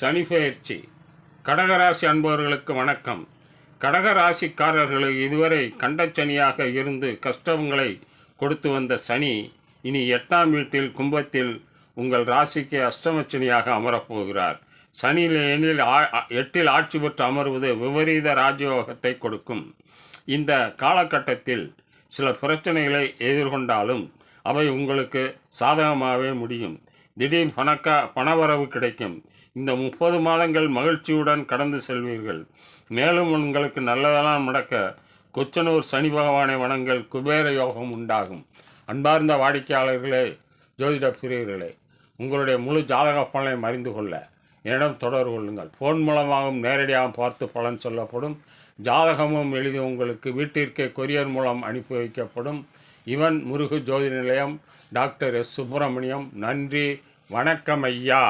சனி பெயர்ச்சி. கடகராசி அன்பவர்களுக்கு வணக்கம். கடகராசிக்காரர்களுக்கு இதுவரை கண்டச்சனியாக இருந்து கஷ்டங்களை கொடுத்து வந்த சனி இனி 8ஆம் வீட்டில் கும்பத்தில் உங்கள் ராசிக்கு அஷ்டமச்சனியாக அமரப்போகிறார். சனியில் எண்ணில் 8இல் ஆட்சி பெற்று அமர்வது விபரீத ராஜயோகத்தை கொடுக்கும். இந்த காலகட்டத்தில் சில பிரச்சனைகளை எதிர்கொண்டாலும் அவை உங்களுக்கு சாதகமாகவே முடியும். திடீர் பணவரவு கிடைக்கும். இந்த 30 மாதங்கள் மகிழ்ச்சியுடன் கடந்து செல்வீர்கள். மேலும் உங்களுக்கு நல்லதெல்லாம் நடக்க கொச்சனூர் சனி பகவானை வணங்கல் குபேர யோகம் உண்டாகும். அன்பார்ந்த வாடிக்கையாளர்களே, ஜோதிட பிரியர்களே, உங்களுடைய முழு ஜாதக பலனை அறிந்து கொள்ள என்னிடம் தொடர்பு கொள்ளுங்கள். ஃபோன் மூலமாகவும் நேரடியாக பார்த்து பலன் சொல்லப்படும். ஜாதகமும் எழுதி உங்களுக்கு வீட்டிற்கே கொரியர் மூலம் அனுப்பி வைக்கப்படும். இவன் முருகு ஜோதிட நிலையம், டாக்டர் எஸ். சுப்பிரமணியம். நன்றி, வணக்கம் ஐயா.